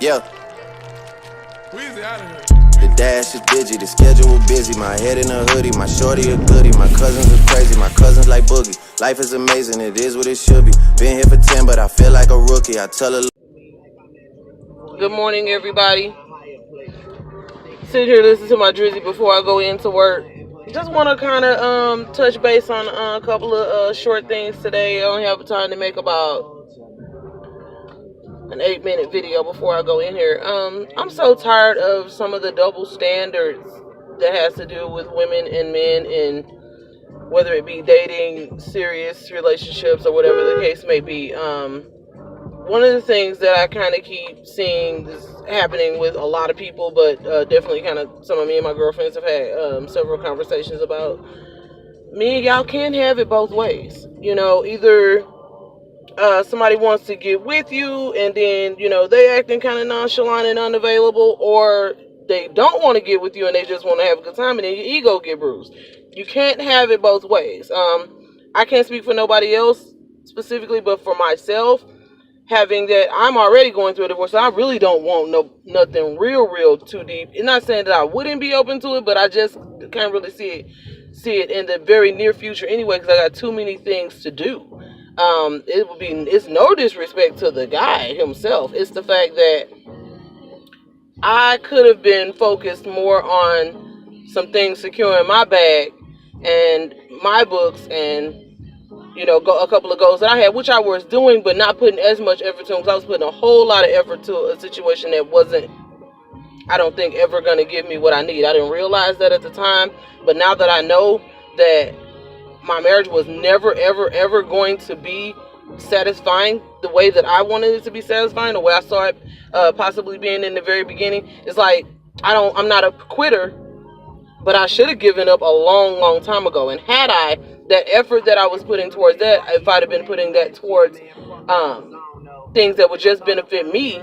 Yeah. Weezy out of here. The dash is digi, the schedule busy. My head in a hoodie, my shorty a goodie. My cousins are crazy, my cousins like Boogie. Life is amazing, it is what it should be. Been here for 10, but I feel like a rookie. I tell her. Good morning, everybody. Sit here listening to my Drizzy before I go into work. Just want to kind of touch base on a couple of short things today. I only have time to make about an 8-minute video before I go in here. I'm so tired of some of the double standards that has to do with women and men, and whether it be dating, serious relationships, or whatever the case may be. One of the things that I kind of keep seeing is happening with a lot of people, but definitely kind of some of me and my girlfriends have had several conversations about, me and y'all can't have it both ways. You know, either somebody wants to get with you and then, you know, they acting kind of nonchalant and unavailable, or they don't want to get with you and they just want to have a good time, and then your ego get bruised. You can't have it both ways. I can't speak for nobody else specifically, but for myself, having that, I'm already going through a divorce, so I really don't want nothing real too deep. It's not saying that I wouldn't be open to it, but I just can't really see it in the very near future anyway, because I got too many things to do. It's no disrespect to the guy himself. It's the fact that I could have been focused more on some things securing my bag and my books, and you know, a couple of goals that I had, which I was doing, but not putting as much effort to them, because I was putting a whole lot of effort to a situation that wasn't, I don't think, ever going to give me what I need. I didn't realize that at the time, but now that I know that my marriage was never, ever going to be satisfying the way that I wanted it to be satisfying, the way I saw it possibly being in the very beginning, it's like, I'm not a quitter, but I should have given up a long time ago. And had I, that effort that I was putting towards that, if I'd have been putting that towards things that would just benefit me,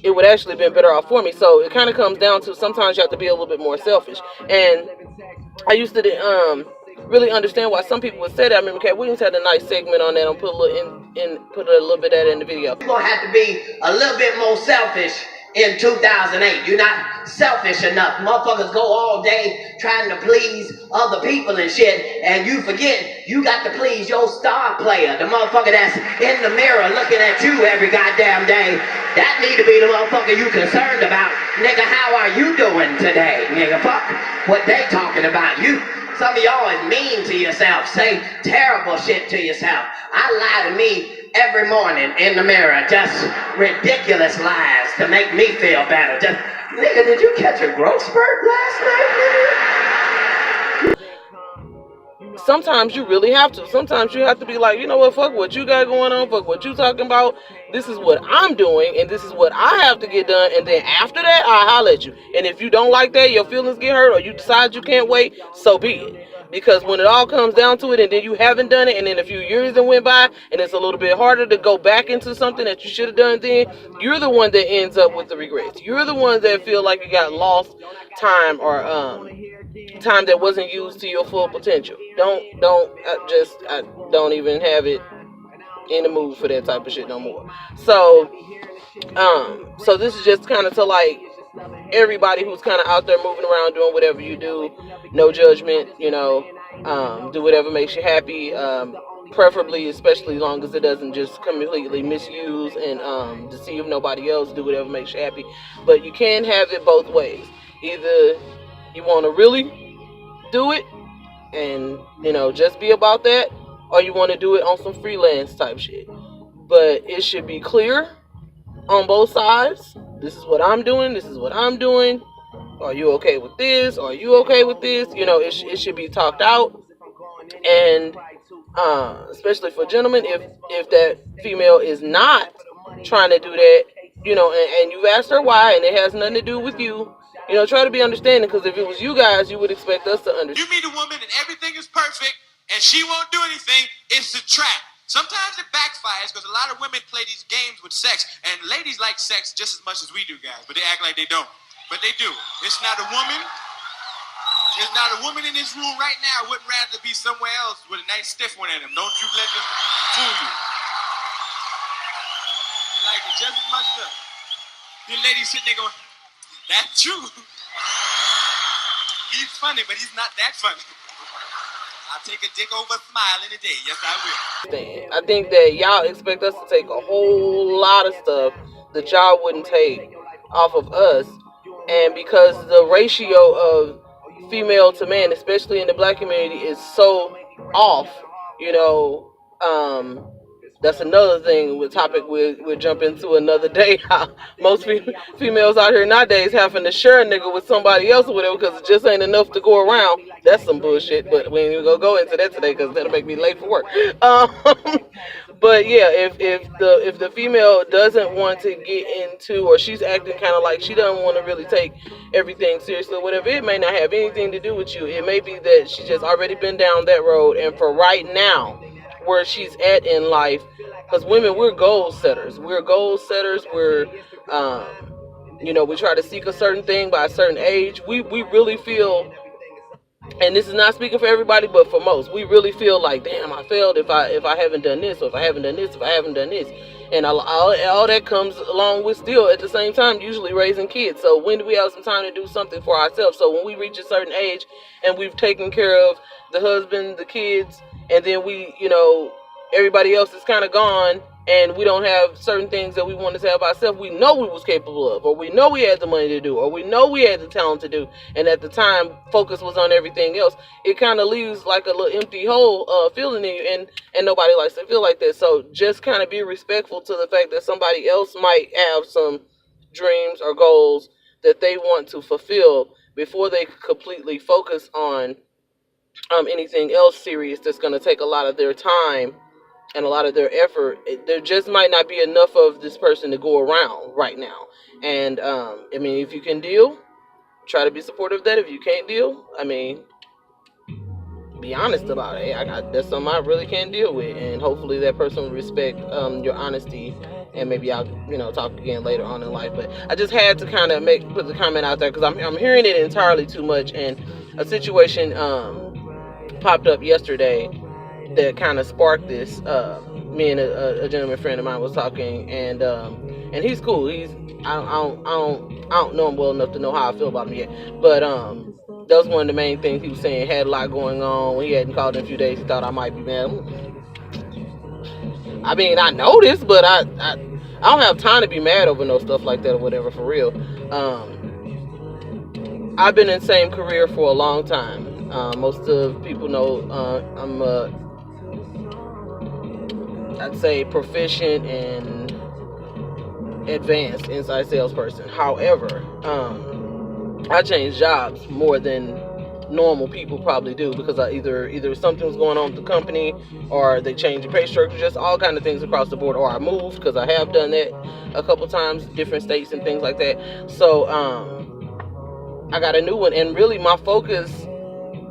it would actually have been better off for me. So it kind of comes down to, sometimes you have to be a little bit more selfish. And I used to really understand why some people would say that. I remember Cat Williams had a nice segment on that. I'll put a little bit of that in the video. You're going to have to be a little bit more selfish in 2008. You're not selfish enough. Motherfuckers go all day trying to please other people and shit, and you forget you got to please your star player, the motherfucker that's in the mirror looking at you every goddamn day. That need to be the motherfucker you concerned about. Nigga, how are you doing today? Nigga, fuck what they talking about. Some of y'all is mean to yourself, say terrible shit to yourself. I lie to me every morning in the mirror, just ridiculous lies to make me feel better. Just, nigga, did you catch a growth spurt last night, nigga? Sometimes you really have to. Sometimes you have to be like, you know what, fuck what you got going on, fuck what you talking about. This is what I'm doing, and this is what I have to get done, and then after that, I'll holler at you. And if you don't like that, your feelings get hurt, or you decide you can't wait, so be it. Because when it all comes down to it, and then you haven't done it, and then a few years that went by, and it's a little bit harder to go back into something that you should have done then, you're the one that ends up with the regrets. You're the one that feel like you got lost time, or time that wasn't used to your full potential. I don't even have it in the mood for that type of shit no more. So this is just kind of to, like, everybody who's kind of out there moving around doing whatever you do, no judgment, you know, do whatever makes you happy, preferably, especially as long as it doesn't just completely misuse and deceive nobody else. Do whatever makes you happy, but you can't have it both ways. Either you want to really do it and, you know, just be about that, or you want to do it on some freelance type shit. But it should be clear on both sides. This is what I'm doing, this is what I'm doing. Are you okay with this? Are you okay with this? You know, it should be talked out. And especially for gentlemen, if that female is not trying to do that, you know, and you've asked her why, and it has nothing to do with you, you know, try to be understanding, because if it was you guys, you would expect us to understand. You meet a woman and everything is perfect, and she won't do anything, it's a trap. Sometimes it backfires because a lot of women play these games with sex, and ladies like sex just as much as we do, guys, but they act like they don't. But they do. It's not a woman. There's not a woman in this room right now wouldn't rather be somewhere else with a nice stiff one in them. Don't you let them fool you. They like it just as much as us. The lady sitting there going, that's true. He's funny, but he's not that funny. I'll take a dick over a smile any day. Yes, I will. I think that y'all expect us to take a whole lot of stuff that y'all wouldn't take off of us. And because the ratio of female to man, especially in the black community, is so off, that's another thing with topic we'll jump into another day. How most females out here nowadays having to share a nigga with somebody else or whatever because it just ain't enough to go around. That's some bullshit, but we ain't even gonna go into that today because that'll make me late for work. But yeah, if the female doesn't want to get into, or she's acting kind of like she doesn't want to really take everything seriously or whatever, it may not have anything to do with you. It may be that she's just already been down that road, and for right now, where she's at in life, because women, we're goal setters. We're we try to seek a certain thing by a certain age. We really feel, and this is not speaking for everybody, but for most, we really feel like, damn, I failed if I haven't done this, or if I haven't done this, if I haven't done this. And all that comes along with still, at the same time, usually raising kids. So when do we have some time to do something for ourselves? So when we reach a certain age and we've taken care of the husband, the kids, and then everybody else is kind of gone, and we don't have certain things that we want to have ourselves, we know we was capable of, or we know we had the money to do, or we know we had the talent to do, and at the time focus was on everything else. It kind of leaves like a little empty hole feeling in you, and nobody likes to feel like that. So just kind of be respectful to the fact that somebody else might have some dreams or goals that they want to fulfill before they completely focus on anything else serious that's going to take a lot of their time and a lot of their effort. There just might not be enough of this person to go around right now. And if you can deal, try to be supportive of that. If you can't deal, be honest about it. Hey, that's something I really can't deal with, and hopefully that person will respect your honesty, and maybe I'll talk again later on in life. But I just had to kind of put the comment out there because I'm hearing it entirely too much, and a situation popped up yesterday that kind of sparked this. Me and a gentleman friend of mine was talking, and he's cool. I don't know him well enough to know how I feel about him yet, but that was one of the main things he was saying. Had a lot going on. When he hadn't called in a few days, he thought I might be mad. I know this, but I don't have time to be mad over no stuff like that or whatever, for real. I've been in the same career for a long time. Most of people know I'm I'd say proficient and advanced inside salesperson. However, I changed jobs more than normal people probably do, because either something was going on with the company, or they changed the pay structure, just all kind of things across the board, or I moved, because I have done that a couple times, different states and things like that. So I got a new one, and really my focus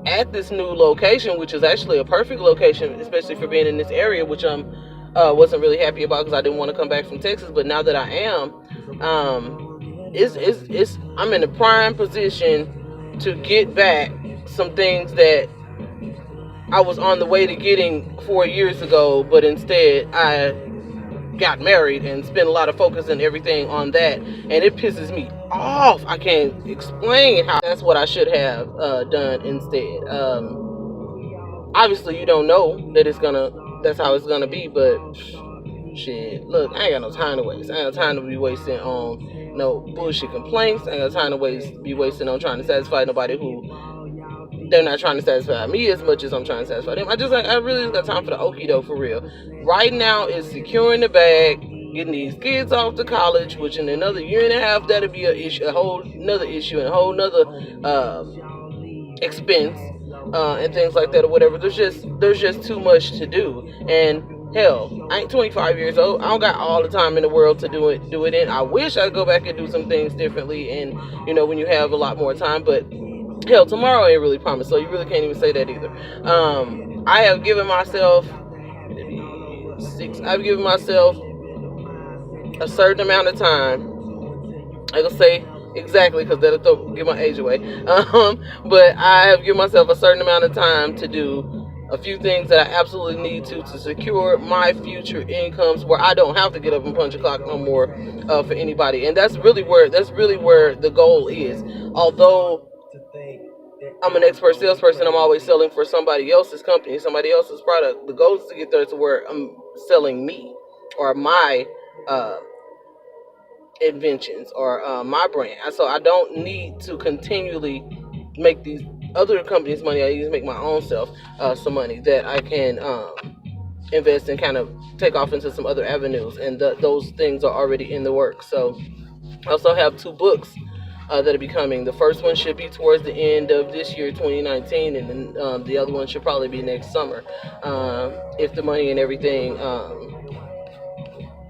at this new location, which is actually a perfect location, especially for being in this area, which wasn't really happy about because I didn't want to come back from Texas. But now that I am, I'm in a prime position to get back some things that I was on the way to getting 4 years ago, but instead I got married and spent a lot of focus and everything on that, and it pisses me off. I can't explain how. That's what I should have done instead. Obviously you don't know that that's how it's gonna be, but shit, look, I ain't got no time to waste. I ain't got time to be wasting on no bullshit complaints. I ain't got time to be wasting on trying to satisfy nobody who they're not trying to satisfy me as much as I'm trying to satisfy them. I really just got time for the okie doke, for real. Right now is securing the bag, getting these kids off to college, which in another year and a half, that'll be a whole nother issue, and a whole nother expense, and things like that or whatever. There's just too much to do. And hell, I ain't 25 years old. I don't got all the time in the world to do it in. I wish I'd go back and do some things differently, and when you have a lot more time, but hell, tomorrow ain't really promised, so you really can't even say that either. I have given myself a certain amount of time. I gonna say exactly, because that'll give my age away. But I have given myself a certain amount of time to do a few things that I absolutely need to secure my future incomes, where I don't have to get up and punch a clock no more for anybody. And that's really where the goal is. Although I'm an expert salesperson, I'm always selling for somebody else's company, somebody else's product. The goal is to get there to where I'm selling me or my inventions or my brand. So I don't need to continually make these other companies money. I need to make my own self some money that I can invest and kind of take off into some other avenues. And those things are already in the works. So I also have 2 books that'll be coming. The first one should be towards the end of this year, 2019, and then the other one should probably be next summer, if the money and everything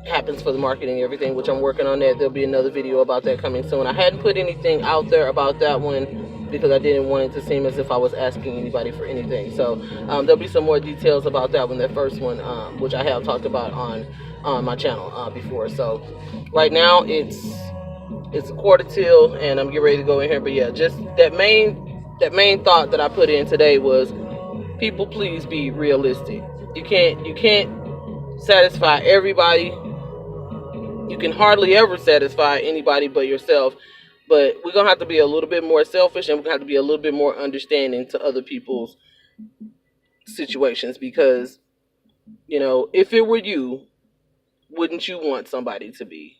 happens for the marketing and everything, which I'm working on that. There'll be another video about that coming soon. I hadn't put anything out there about that one because I didn't want it to seem as if I was asking anybody for anything. So there'll be some more details about that one, that first one, which I have talked about on my channel before. So right now it's a quarter till, and I'm getting ready to go in here. But yeah, just that main thought that I put in today was, people, please be realistic. You can't satisfy everybody. You can hardly ever satisfy anybody but yourself. But we're going to have to be a little bit more selfish, and we're going to have to be a little bit more understanding to other people's situations. Because, if it were you, wouldn't you want somebody to be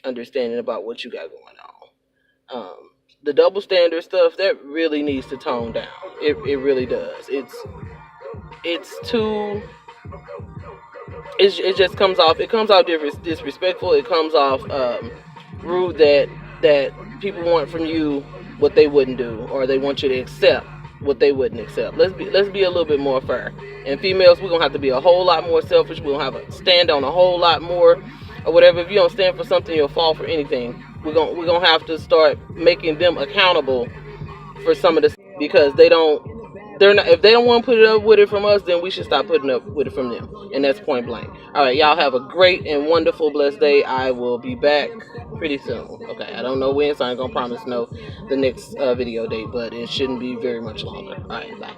understanding about what you got going on? The double standard stuff, that really needs to tone down. It really does. It's too... It just comes off disrespectful. It comes off rude that people want from you what they wouldn't do, or they want you to accept what they wouldn't accept. Let's be a little bit more fair. And females, we're gonna have to be a whole lot more selfish. We're gonna have to stand on a whole lot more, or whatever. If you don't stand for something, you'll fall for anything. We're gonna have to start making them accountable for some of this, because if they don't want to put it up with it from us, then we should stop putting up with it from them. And that's point blank. All right, y'all have a great and wonderful, blessed day. I will be back pretty soon. Okay, I don't know when, so I ain't gonna promise the next video date, but it shouldn't be very much longer. All right, bye.